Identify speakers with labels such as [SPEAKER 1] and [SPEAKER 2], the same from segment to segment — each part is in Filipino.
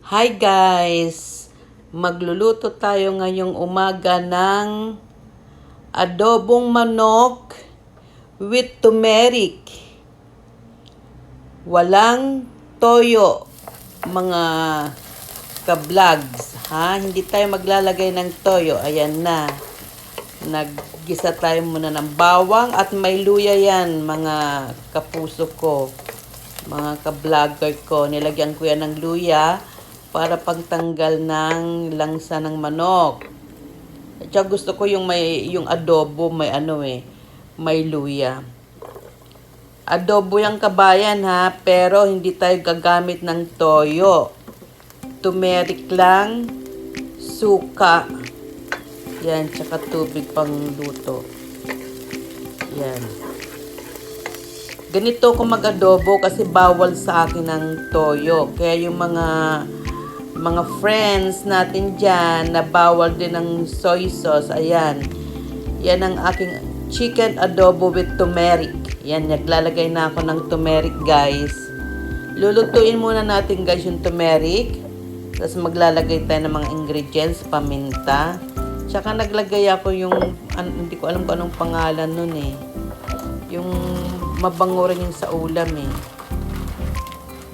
[SPEAKER 1] Hi guys! Magluluto tayo ngayong umaga ng adobong manok with turmeric. Walang toyo, mga ka-vlogs. Hindi tayo maglalagay ng toyo. Ayan na. Naggisa tayo muna ng bawang at may luya yan, mga kapuso ko. Mga ka-vlogger ko. Nilagyan ko yan ng luya para pagtanggal ng langsa ng manok. At saka gusto ko yung adobo, may luya. Adobo yung kabayan pero hindi tayo gagamit ng toyo. Turmeric lang, suka. Yan, tsaka tubig pang luto. Yan. Ganito ko mag-adobo kasi bawal sa akin ng toyo. Kaya yung mga friends natin dyan na bawal din ng soy sauce, ayan. Yan ang aking chicken adobo with turmeric. Yan, naglalagay na ako ng turmeric, guys. Lulutuin muna natin, guys, yung turmeric. Tapos maglalagay tayo ng mga ingredients, paminta. Tsaka naglagay ako yung, hindi ko alam kung anong pangalan nun eh. Yung mabango rin yung sa ulam eh.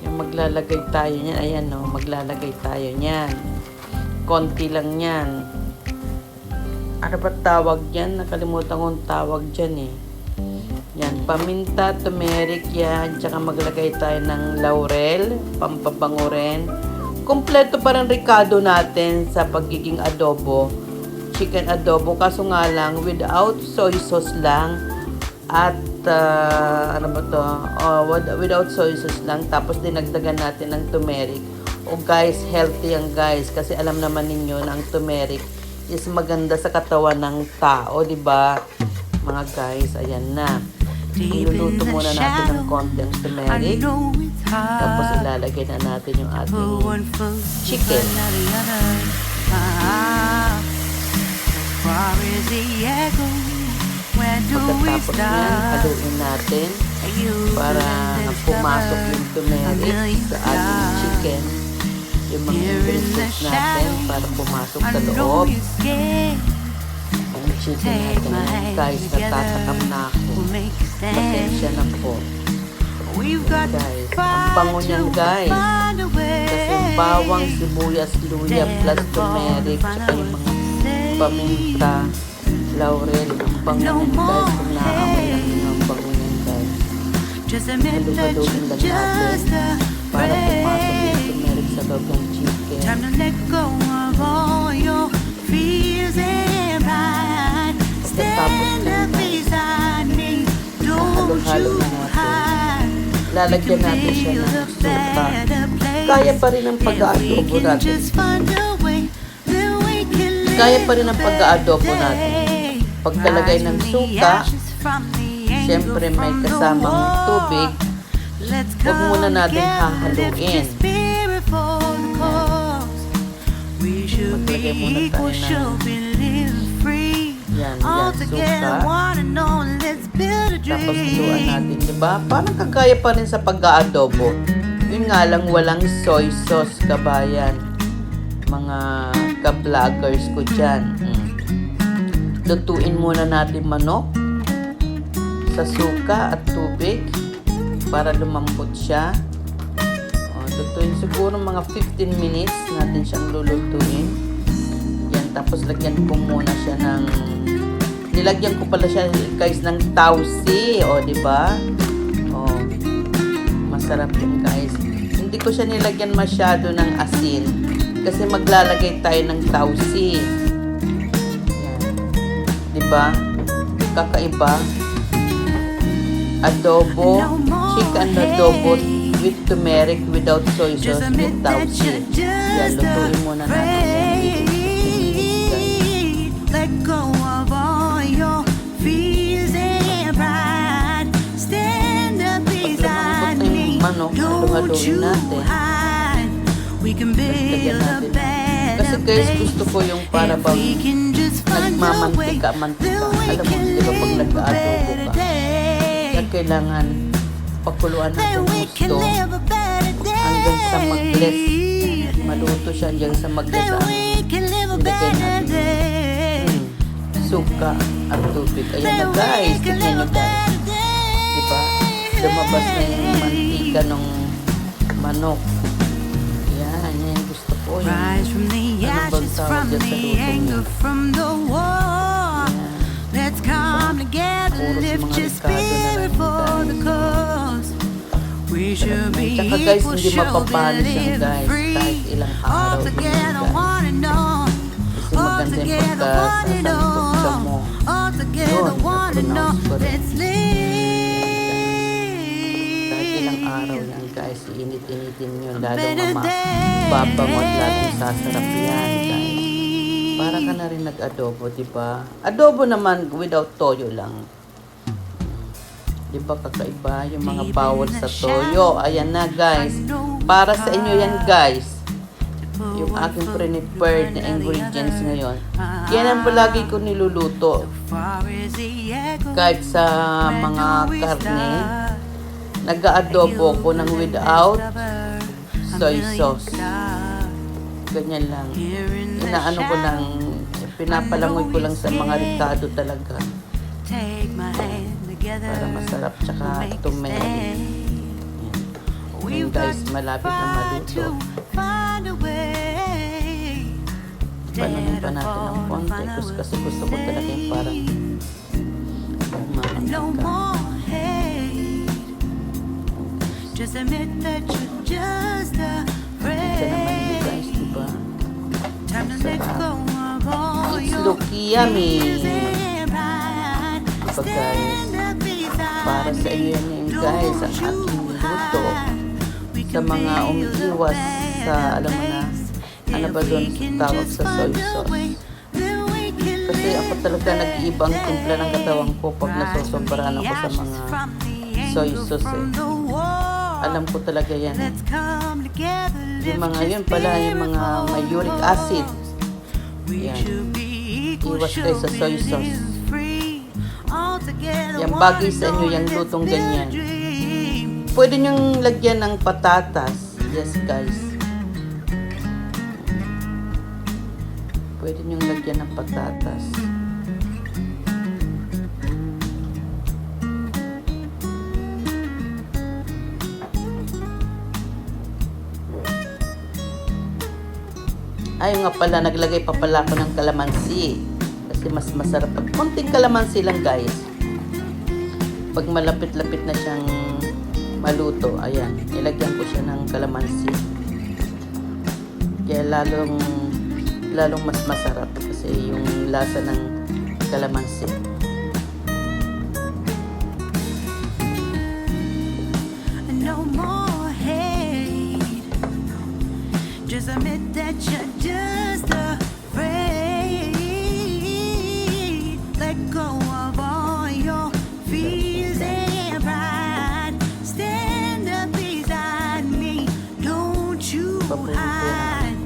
[SPEAKER 1] Yung maglalagay tayo niyan. Ayan o, maglalagay tayo niyan. Konti lang yan. Ano ba tawag yan? Nakalimutan kong tawag dyan eh. Yan, paminta, turmeric yan. Tsaka maglagay tayo ng laurel, pampabango rin. Kompleto pa rin ricado natin sa pagiging adobo. Chicken adobo. Kaso nga lang, without soy sauce lang. At without soy sauce lang. Tapos dinagdagan natin ng turmeric. Guys, healthy yan guys. Kasi alam naman ninyo na ang turmeric is maganda sa katawan ng tao, di ba? Mga guys, ayan na. Iluluto muna natin ng konti ang turmeric. Tapos ilalagay na natin yung ating chicken. Pagkatapos yan, haluin natin para pumasok yung turmeric sa ating chicken. Yung mga ingredients natin para pumasok sa loob. Ang chicken natin. Guys, natatakam na ako. Pasensya na po. Guys, ang bango niyan guys. Kasi bawang, sibuyas, luya, plus turmeric, saka yung mga paminta, laurel, ang bango niyan guys. Kung naaamoy lang yun ang bango niyan guys. Haluhaluin lang natin para pumasok yung turmeric sa loob ng chicken. Pagkatapos lang halo-halo na natin. Lalagyan natin siya ng suka. Kaya pa rin ang pag-aadobo natin. Kaya pa rin ang pag-aadobo natin. Pagkalagay ng suka, siyempre may kasamang tubig. Huwag muna natin hahaluin. Maglagay muna tayo ng yan, suka. Tapos haluan natin, diba? Parang kagaya pa rin sa pag-aadobo. Yun nga lang, walang soy sauce, kabayan. Mga ka-vloggers ko dyan. Lutuin muna natin manok sa suka at tubig para lumambot siya. Lutuin siguro mga 15 minutes natin siyang lulutuin. Yan, tapos lagyan ko muna siya ng nilagyan ko pala siya guys ng tausi, diba? Masarap yun guys. Hindi ko siya nilagyan masyado ng asin kasi maglalagay tayo ng tausi. Yan. Diba? Kakaiba. Adobo, chicken adobo with turmeric without soy sauce with tausi. Yan, lutuin muna natin. Let go of all your fears and pride. Stand up beside me. Don't you hide. We can build a better kasi guys, gusto ko yung para bang nagmamantika-mantika. Alam mo, di ba pag nag-aadobo ka, kaya kailangan pakuluan natin gusto hanggang sa mag-bless maluto siya dyan sa
[SPEAKER 2] Then
[SPEAKER 1] magdasaan.
[SPEAKER 2] we can live a
[SPEAKER 1] Nilagay
[SPEAKER 2] better
[SPEAKER 1] natin
[SPEAKER 2] day.
[SPEAKER 1] suka at tubig. Ayan na
[SPEAKER 2] Then
[SPEAKER 1] guys,
[SPEAKER 2] we can
[SPEAKER 1] tignan nyo
[SPEAKER 2] live a
[SPEAKER 1] guys.
[SPEAKER 2] better day.
[SPEAKER 1] Diba? Lumabas na yung mantika ng manok. Yan yung gusto ko.
[SPEAKER 2] Rise from the
[SPEAKER 1] Ano bang
[SPEAKER 2] ashes,
[SPEAKER 1] tawag
[SPEAKER 2] from
[SPEAKER 1] dyan sa
[SPEAKER 2] the
[SPEAKER 1] luto
[SPEAKER 2] anger,
[SPEAKER 1] niya?
[SPEAKER 2] from the war.
[SPEAKER 1] Yan.
[SPEAKER 2] Let's come together,
[SPEAKER 1] Puros
[SPEAKER 2] lift
[SPEAKER 1] mga
[SPEAKER 2] your
[SPEAKER 1] Ricardo na
[SPEAKER 2] spirit
[SPEAKER 1] lang
[SPEAKER 2] for the
[SPEAKER 1] guys.
[SPEAKER 2] cause. We should be
[SPEAKER 1] Tsaka guys,
[SPEAKER 2] equal,
[SPEAKER 1] hindi
[SPEAKER 2] should be
[SPEAKER 1] mapapanis yan
[SPEAKER 2] living
[SPEAKER 1] guys. Kahit
[SPEAKER 2] free.
[SPEAKER 1] ilang
[SPEAKER 2] All
[SPEAKER 1] araw din yan
[SPEAKER 2] together,
[SPEAKER 1] guys.
[SPEAKER 2] one and all.
[SPEAKER 1] Kasi
[SPEAKER 2] All
[SPEAKER 1] maganda yung
[SPEAKER 2] together, one and
[SPEAKER 1] pagkasasalikot ka mo.
[SPEAKER 2] all. All together,
[SPEAKER 1] Yun,
[SPEAKER 2] one and all.
[SPEAKER 1] na-pronounce ko rin.
[SPEAKER 2] Let's
[SPEAKER 1] Kahit ilang
[SPEAKER 2] live.
[SPEAKER 1] araw yan guys, iinit-initin nyo. Lalong
[SPEAKER 2] Better day.
[SPEAKER 1] mababango at lalong sasarap yan guys. Para ka na rin nag-adobo, diba? Adobo naman without toyo lang. Diba kakaiba yung mga bawal sa toyo? Ayan na guys. Para sa inyo yan guys. Yung aking prepared na ingredients ngayon. Yan ang palagi ko niluluto. Kahit sa mga karne, nag-aadobo ko ng without soy sauce. Ganyan lang. Inaano ko lang, pinapalangoy ko lang sa mga ricado talaga. Para masarap, tsaka turmeric. Yan guys, malapit na maluto. Panunin pa natin ng konti kasi gusto ko talaga yung parang
[SPEAKER 2] No more hate. Just admit that you're just
[SPEAKER 1] Ito naman yun guys,
[SPEAKER 2] afraid.
[SPEAKER 1] diba?
[SPEAKER 2] Time to let go of all
[SPEAKER 1] It's
[SPEAKER 2] your
[SPEAKER 1] looky yummy.
[SPEAKER 2] fears and pride.
[SPEAKER 1] Diba guys?
[SPEAKER 2] Stand up beside
[SPEAKER 1] Para sa iyo yan yun guys, ang aking luto. Sa mga umiiwas sa, alam mo na, ano ba doon tawag sa soy sauce. Kasi ako talaga nag-iibang timpla ng katawan ko pag nasosobrahan ako sa mga soy sauce eh. Alam ko talaga yan. Yung mga yun pala, yung mga may uric acid. Yan. Iwas kayo sa soy sauce. Yan bagay sa inyo, yung lutong ganyan. Pwede nyong lagyan ng patatas. Yes guys. Pwede nyong lagyan ng patatas. Ayun nga pala, naglagay pa pala ako ng kalamansi. Kasi mas masarap. Pag konting kalamansi lang guys. Pag malapit-lapit na siyang maluto, ayan, nilagyan ko siya ng kalamansi. Kaya lalong mas masarap kasi yung lasa ng kalamansi.
[SPEAKER 2] No more hate. Just admit that you're just afraid. Let go of all your fears and pride. Stand up beside me. Don't you hide.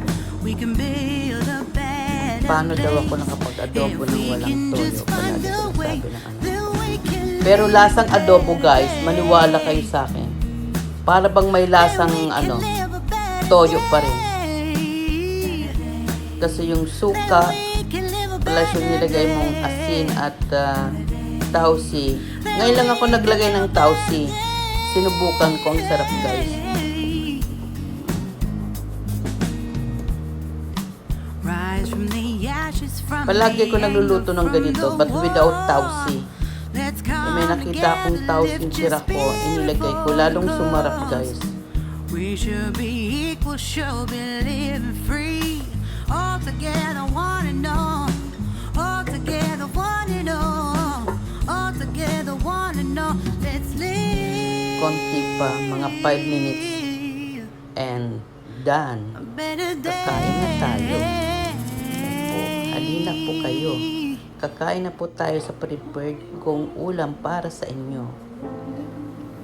[SPEAKER 2] We can build a better
[SPEAKER 1] Paano daw ako
[SPEAKER 2] place.
[SPEAKER 1] nakapag-adobo
[SPEAKER 2] If
[SPEAKER 1] ng
[SPEAKER 2] we
[SPEAKER 1] walang
[SPEAKER 2] can
[SPEAKER 1] toyo?
[SPEAKER 2] just find
[SPEAKER 1] Palagi
[SPEAKER 2] a
[SPEAKER 1] ko
[SPEAKER 2] way,
[SPEAKER 1] sabi ng ano.
[SPEAKER 2] then we can
[SPEAKER 1] Pero lasang adobo guys, maniwala kayo sa akin. Para bang may lasang ano, toyo pa rin. Kasi yung suka, plus yung nilagay mong asin at tausi. Ngayon lang ako naglagay ng tausi. Sinubukan ko, ang sarap guys. Palagi ko nagluluto ng ganito, but without tausi. May nakita akong tausi sira ko, inilagay ko, lalong sumarap guys.
[SPEAKER 2] We should be equal, should be living free. All together, one and all. All together, one and all. All together, one and all. Let's live.
[SPEAKER 1] Konti pa, mga 5 minutes and done.
[SPEAKER 2] A better day.
[SPEAKER 1] Kakain na tayo. Po, halina po kayo. Kakain na po tayo sa prepared kong ulam para sa inyo.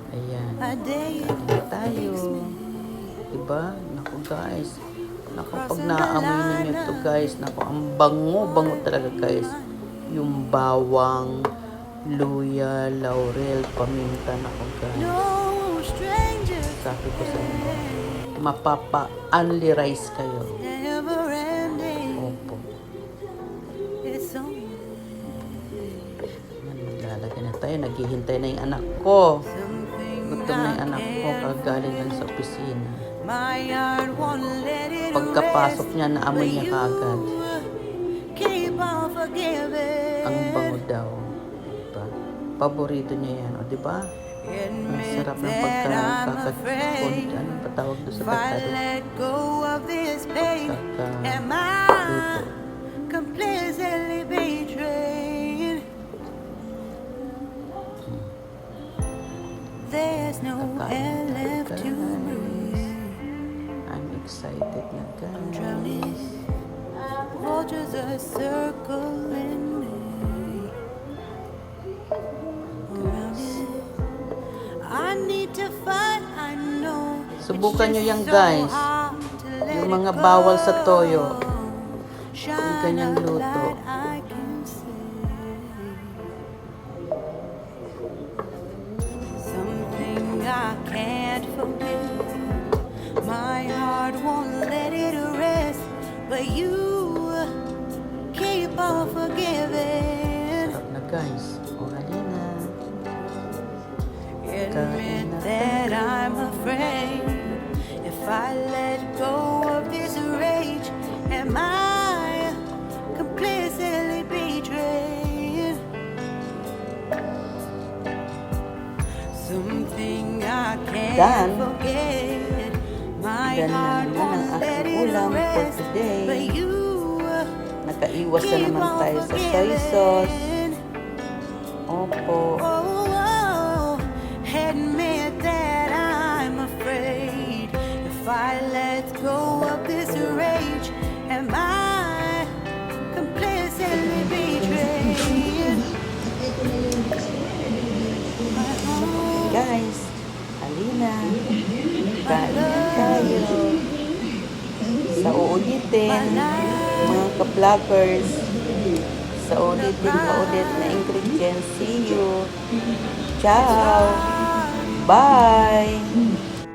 [SPEAKER 1] Ayan.
[SPEAKER 2] A day.
[SPEAKER 1] Kain na tayo. Diba? Naku guys. Naku, pag naamoy ninyo ito guys, naku, ang bango-bango talaga guys. Yung bawang, luya, laurel, paminta, naku guys.
[SPEAKER 2] No stranger.
[SPEAKER 1] Sabi ko sa inyo, mapapa-only rice kayo.
[SPEAKER 2] never ending.
[SPEAKER 1] Opo.
[SPEAKER 2] It's so
[SPEAKER 1] Lalagyan na tayo. Naghihintay na yung anak ko.
[SPEAKER 2] something
[SPEAKER 1] Gutom na yung
[SPEAKER 2] I
[SPEAKER 1] anak ko.
[SPEAKER 2] can't
[SPEAKER 1] Kagaling lang sa opisina.
[SPEAKER 2] My heart won't let it
[SPEAKER 1] Pagkapasok
[SPEAKER 2] rest,
[SPEAKER 1] niya, naamoy niya
[SPEAKER 2] but
[SPEAKER 1] kaagad.
[SPEAKER 2] you keep on forgiving.
[SPEAKER 1] Ang bango daw. Diba? Paborito niya yan. O, diba? Ang
[SPEAKER 2] Admit
[SPEAKER 1] sarap ng
[SPEAKER 2] that I'm afraid.
[SPEAKER 1] Anong patawag doon sa
[SPEAKER 2] If I
[SPEAKER 1] pagkado?
[SPEAKER 2] let go of this pain, am I
[SPEAKER 1] Luto.
[SPEAKER 2] completely betrayed? There's no air left to breathe.
[SPEAKER 1] I'm excited na
[SPEAKER 2] I'm
[SPEAKER 1] guys.
[SPEAKER 2] drowning. Vultures are circling me. Around it. I need to fight. I know.
[SPEAKER 1] Subukan
[SPEAKER 2] it's
[SPEAKER 1] nyo yan,
[SPEAKER 2] just so
[SPEAKER 1] guys.
[SPEAKER 2] hard to let
[SPEAKER 1] Yung
[SPEAKER 2] it
[SPEAKER 1] mga
[SPEAKER 2] go.
[SPEAKER 1] bawal sa toyo.
[SPEAKER 2] Shine
[SPEAKER 1] Yung ganyang
[SPEAKER 2] a
[SPEAKER 1] luto.
[SPEAKER 2] light I can see. Something I can't forget. My heart won't let it rest, but you keep on forgiving.
[SPEAKER 1] Sarap na guys. O, halina.
[SPEAKER 2] Admit that I'm afraid. If I let go of this rage, am I completely betrayed? Something I can't
[SPEAKER 1] Done.
[SPEAKER 2] forget. My
[SPEAKER 1] Done na
[SPEAKER 2] heart
[SPEAKER 1] naman
[SPEAKER 2] won't
[SPEAKER 1] ang
[SPEAKER 2] let
[SPEAKER 1] aking
[SPEAKER 2] it
[SPEAKER 1] ulam for
[SPEAKER 2] rest,
[SPEAKER 1] today.
[SPEAKER 2] but you
[SPEAKER 1] Nakaiwas na
[SPEAKER 2] keep
[SPEAKER 1] naman
[SPEAKER 2] on
[SPEAKER 1] tayo sa soy sauce.
[SPEAKER 2] forgiving.
[SPEAKER 1] Opo.
[SPEAKER 2] Oh, admit that I'm afraid. If I let go of this rage, am I completely betrayed?
[SPEAKER 1] Guys, halina. Kain na tayo. Sa uulitin, mga ka-vloggers. Sa ulitin pa ulit na ingredients. See you. Ciao. Bye.